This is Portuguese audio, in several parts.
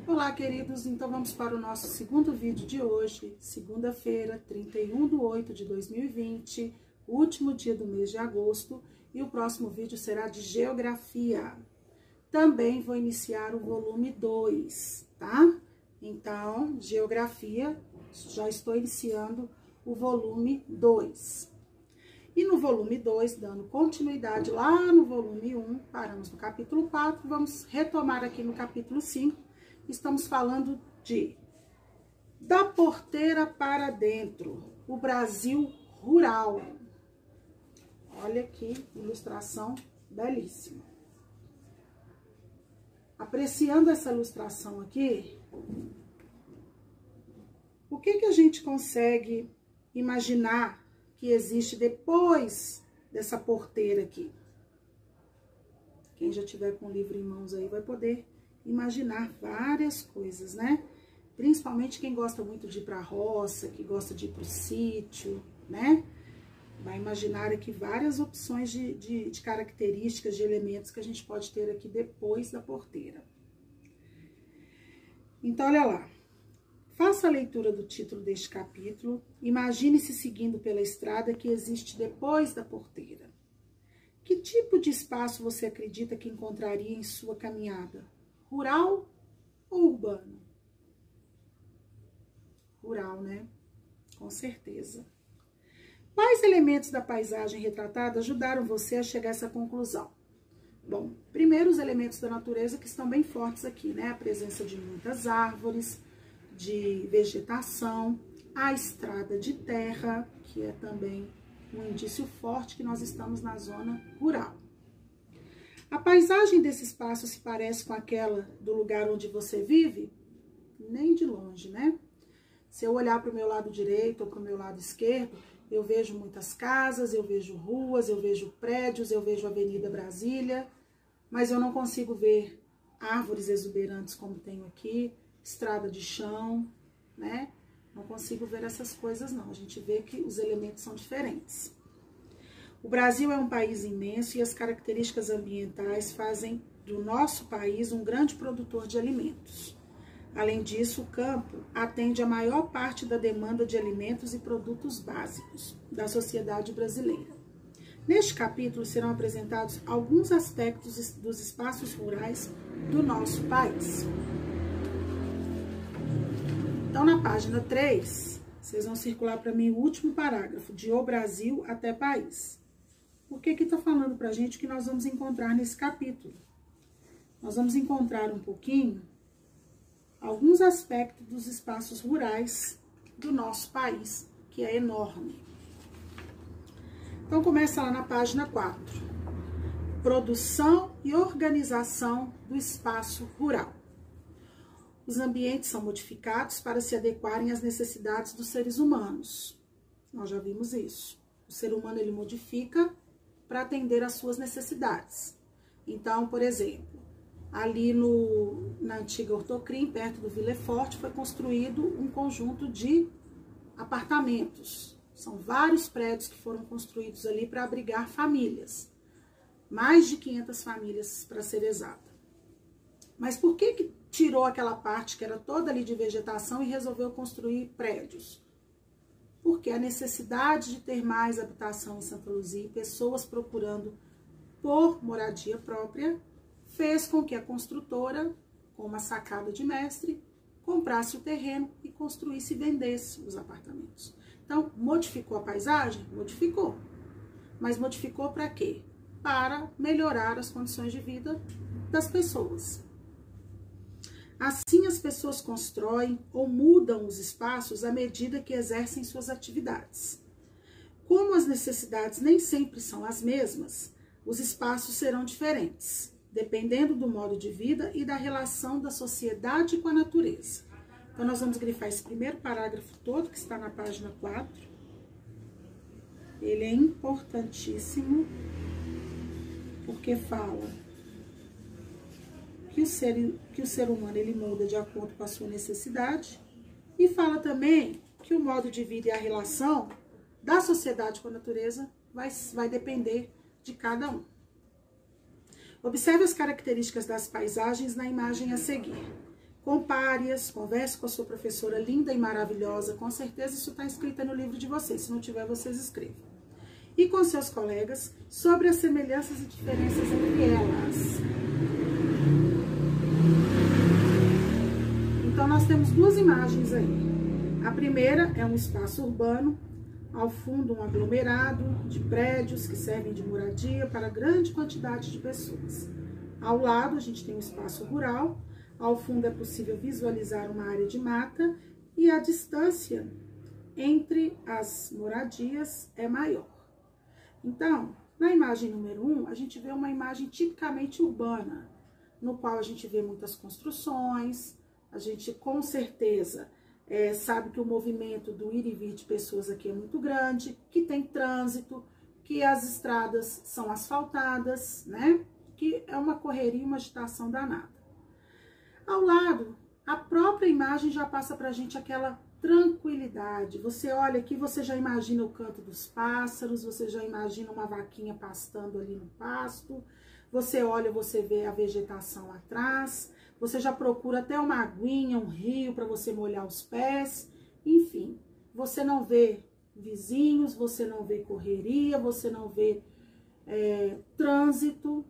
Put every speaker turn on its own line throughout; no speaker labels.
Olá, queridos, então vamos para o nosso segundo vídeo de hoje, segunda-feira, 31/8/2020, último dia do mês de agosto, e o próximo vídeo será de geografia. Também vou iniciar o volume 2, tá? Então, geografia, já estou iniciando o volume 2. E no volume 2, dando continuidade lá no volume 1, paramos no capítulo 4, vamos retomar aqui no capítulo 5. Estamos falando de Da Porteira para Dentro, o Brasil rural. Olha que ilustração belíssima. Apreciando essa ilustração aqui, o que a gente consegue imaginar que existe depois dessa porteira aqui? Quem já tiver com o livro em mãos aí vai poder imaginar várias coisas, né? Principalmente quem gosta muito de ir para a roça, que gosta de ir para o sítio, né? Vai imaginar aqui várias opções de características, de elementos que a gente pode ter aqui depois da porteira. Então, olha lá. Faça a leitura do título deste capítulo. Imagine-se seguindo pela estrada que existe depois da porteira. Que tipo de espaço você acredita que encontraria em sua caminhada? Rural ou urbano? Rural, né? Com certeza. Quais elementos da paisagem retratada ajudaram você a chegar a essa conclusão? Bom, primeiro os elementos da natureza que estão bem fortes aqui, né? A presença de muitas árvores, de vegetação, a estrada de terra, que é também um indício forte que nós estamos na zona rural. A paisagem desse espaço se parece com aquela do lugar onde você vive? Nem de longe, né? Se eu olhar para o meu lado direito ou para o meu lado esquerdo, eu vejo muitas casas, eu vejo ruas, eu vejo prédios, eu vejo a Avenida Brasília, mas eu não consigo ver árvores exuberantes como tenho aqui, estrada de chão, né? Não consigo ver essas coisas, não. A gente vê que os elementos são diferentes. O Brasil é um país imenso e as características ambientais fazem do nosso país um grande produtor de alimentos. Além disso, o campo atende a maior parte da demanda de alimentos e produtos básicos da sociedade brasileira. Neste capítulo serão apresentados alguns aspectos dos espaços rurais do nosso país. Então, na página 3, vocês vão circular para mim o último parágrafo, de O Brasil até País. Por que está falando para a gente o que nós vamos encontrar nesse capítulo? Nós vamos encontrar um pouquinho, alguns aspectos dos espaços rurais do nosso país, que é enorme. Então, começa lá na página 4. Produção e organização do espaço rural. Os ambientes são modificados para se adequarem às necessidades dos seres humanos. Nós já vimos isso. O ser humano, ele modifica para atender às suas necessidades. Então, por exemplo, ali na antiga Ortocrim, perto do Vila Forte, foi construído um conjunto de apartamentos. São vários prédios que foram construídos ali para abrigar famílias. Mais de 500 famílias, para ser exata. Mas por que tirou aquela parte que era toda ali de vegetação e resolveu construir prédios? Porque a necessidade de ter mais habitação em Santa Luzia e pessoas procurando por moradia própria fez com que a construtora, com uma sacada de mestre, comprasse o terreno e construísse e vendesse os apartamentos. Então, modificou a paisagem? Modificou. Mas modificou para quê? Para melhorar as condições de vida das pessoas. Assim, as pessoas constroem ou mudam os espaços à medida que exercem suas atividades. Como as necessidades nem sempre são as mesmas, os espaços serão diferentes, dependendo do modo de vida e da relação da sociedade com a natureza. Então, nós vamos grifar esse primeiro parágrafo todo, que está na página 4. Ele é importantíssimo, porque fala que o ser humano, ele muda de acordo com a sua necessidade, e fala também que o modo de vida e a relação da sociedade com a natureza vai depender de cada um. Observe as características das paisagens na imagem a seguir. Compare-as, converse com a sua professora linda e maravilhosa, com certeza isso está escrito no livro de vocês, se não tiver, vocês escrevam. E com seus colegas sobre as semelhanças e diferenças entre elas. Então, nós temos duas imagens aí. A primeira é um espaço urbano, ao fundo um aglomerado de prédios que servem de moradia para grande quantidade de pessoas. Ao lado, a gente tem um espaço rural. Ao fundo é possível visualizar uma área de mata e a distância entre as moradias é maior. Então, na imagem número 1, a gente vê uma imagem tipicamente urbana, no qual a gente vê muitas construções, a gente com certeza sabe que o movimento do ir e vir de pessoas aqui é muito grande, que tem trânsito, que as estradas são asfaltadas, né? Que é uma correria, uma agitação danada. Ao lado, a própria imagem já passa pra gente aquela tranquilidade. Você olha aqui, você já imagina o canto dos pássaros, você já imagina uma vaquinha pastando ali no pasto, você olha, você vê a vegetação atrás, você já procura até uma aguinha, um rio para você molhar os pés, enfim, você não vê vizinhos, você não vê correria, você não vê trânsito.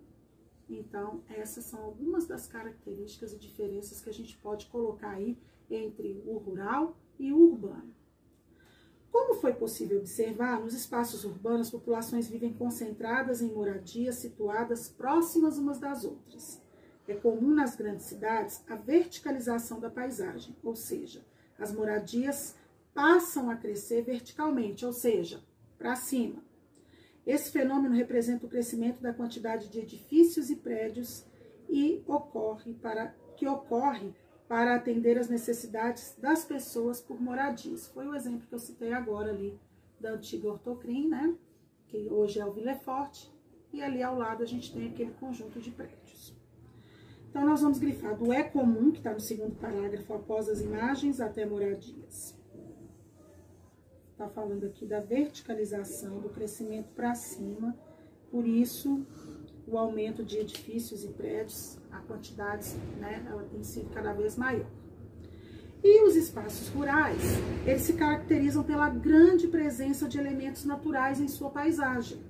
Então, essas são algumas das características e diferenças que a gente pode colocar aí entre o rural e o urbano. Como foi possível observar, nos espaços urbanos, as populações vivem concentradas em moradias situadas próximas umas das outras. É comum nas grandes cidades a verticalização da paisagem, ou seja, as moradias passam a crescer verticalmente, ou seja, para cima. Esse fenômeno representa o crescimento da quantidade de edifícios e prédios que ocorre para atender às necessidades das pessoas por moradias. Foi o exemplo que eu citei agora ali da antiga Ortocrim, né? Que hoje é o Villefort, e ali ao lado a gente tem aquele conjunto de prédios. Então, nós vamos grifar do é comum, que está no segundo parágrafo, após as imagens, até moradias. Está falando aqui da verticalização, do crescimento para cima, por isso o aumento de edifícios e prédios, a quantidade, né, ela tem sido cada vez maior. E os espaços rurais, eles se caracterizam pela grande presença de elementos naturais em sua paisagem.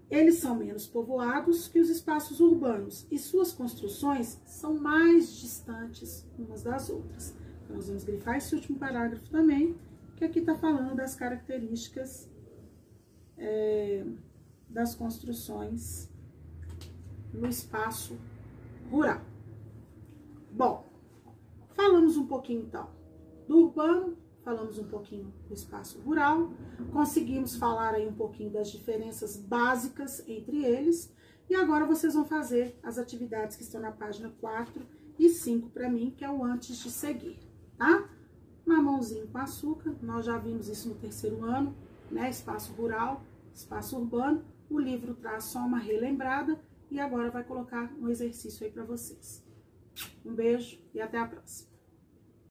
Eles são menos povoados que os espaços urbanos e suas construções são mais distantes umas das outras. Então, nós vamos grifar esse último parágrafo também, que aqui está falando das características das construções no espaço rural. Bom, falamos um pouquinho então do urbano, falamos um pouquinho do espaço rural, conseguimos falar aí um pouquinho das diferenças básicas entre eles, e agora vocês vão fazer as atividades que estão na página 4 e 5 para mim, que é o antes de seguir, tá? Mamãozinho com açúcar, nós já vimos isso no terceiro ano, né? Espaço rural, espaço urbano. O livro traz só uma relembrada e agora vai colocar um exercício aí para vocês. Um beijo e até a próxima.